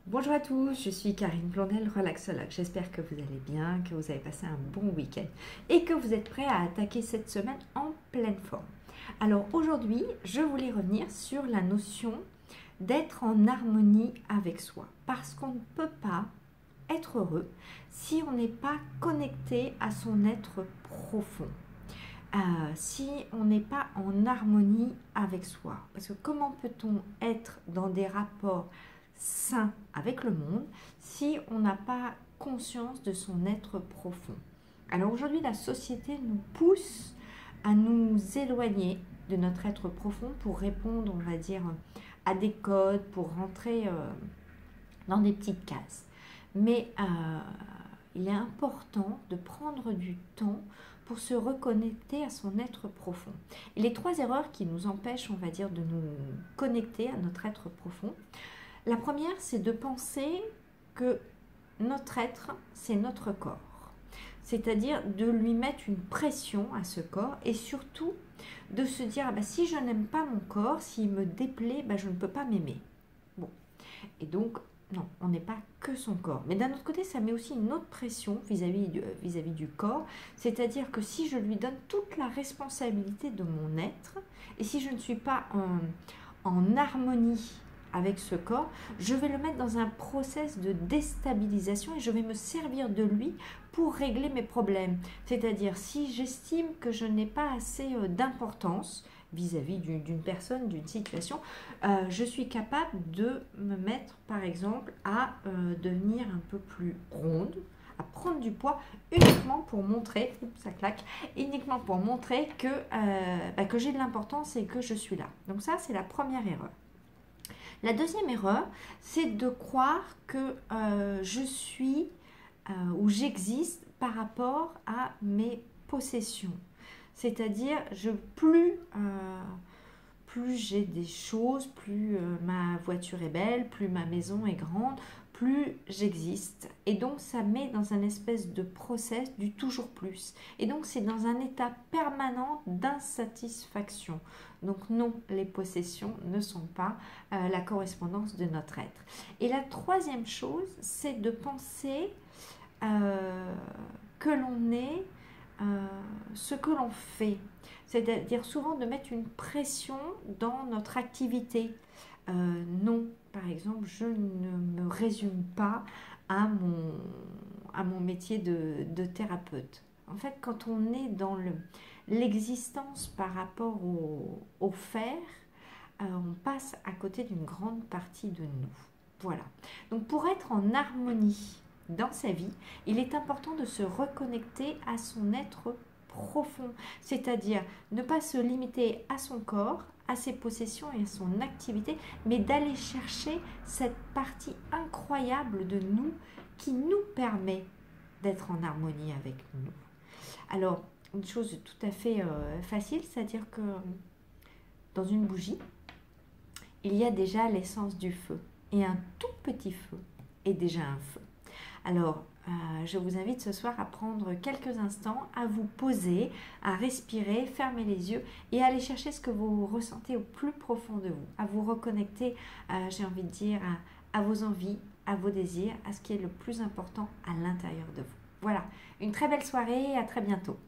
Bonjour à tous, je suis Karine Blondel, relaxologue. J'espère que vous allez bien, que vous avez passé un bon week-end et que vous êtes prêts à attaquer cette semaine en pleine forme. Alors aujourd'hui, je voulais revenir sur la notion d'être en harmonie avec soi parce qu'on ne peut pas être heureux si on n'est pas connecté à son être profond. Si on n'est pas en harmonie avec soi. Parce que comment peut-on être dans des rapports sains avec le monde si on n'a pas conscience de son être profond? Alors aujourd'hui, la société nous pousse à nous éloigner de notre être profond pour répondre, on va dire, à des codes, pour rentrer dans des petites cases. Mais il est important de prendre du temps pour se reconnecter à son être profond. Et les trois erreurs qui nous empêchent, on va dire, de nous connecter à notre être profond. La première, c'est de penser que notre être, c'est notre corps. C'est-à-dire de lui mettre une pression à ce corps et surtout de se dire, si je n'aime pas mon corps, s'il me déplaît, je ne peux pas m'aimer. Bon. Et donc, non, on n'est pas que son corps. Mais d'un autre côté, ça met aussi une autre pression vis-à-vis du corps. C'est-à-dire que si je lui donne toute la responsabilité de mon être, et si je ne suis pas en harmonie avec ce corps, je vais le mettre dans un process de déstabilisation et je vais me servir de lui pour régler mes problèmes. C'est-à-dire, si j'estime que je n'ai pas assez d'importance vis-à-vis d'une personne, d'une situation, je suis capable de me mettre, par exemple, à devenir un peu plus ronde, à prendre du poids uniquement pour montrer, ça claque, uniquement pour montrer que j'ai de l'importance et que je suis là. Donc ça, c'est la première erreur. La deuxième erreur, c'est de croire que je suis ou j'existe par rapport à mes possessions. C'est-à-dire, plus j'ai des choses, plus ma voiture est belle, plus ma maison est grande, plus j'existe. Et donc, ça met dans un espèce de process du toujours plus. Et donc, c'est dans un état permanent d'insatisfaction. Donc, non, les possessions ne sont pas la correspondance de notre être. Et la troisième chose, c'est de penser que l'on est ce que l'on fait. C'est-à-dire souvent de mettre une pression dans notre activité. Non, par exemple, je ne me résume pas à mon métier de thérapeute. En fait, quand on est dans l'existence par rapport au faire, on passe à côté d'une grande partie de nous. Voilà. Donc pour être en harmonie dans sa vie, il est important de se reconnecter à son être profond, c'est-à-dire ne pas se limiter à son corps, à ses possessions et à son activité, mais d'aller chercher cette partie incroyable de nous qui nous permet d'être en harmonie avec nous. Alors, une chose tout à fait facile, c'est-à-dire que dans une bougie, il y a déjà l'essence du feu et un tout petit feu est déjà un feu. Alors, je vous invite ce soir à prendre quelques instants, à vous poser, à respirer, fermer les yeux et à aller chercher ce que vous ressentez au plus profond de vous, à vous reconnecter, j'ai envie de dire, à vos envies, à vos désirs, à ce qui est le plus important à l'intérieur de vous. Voilà, une très belle soirée et à très bientôt.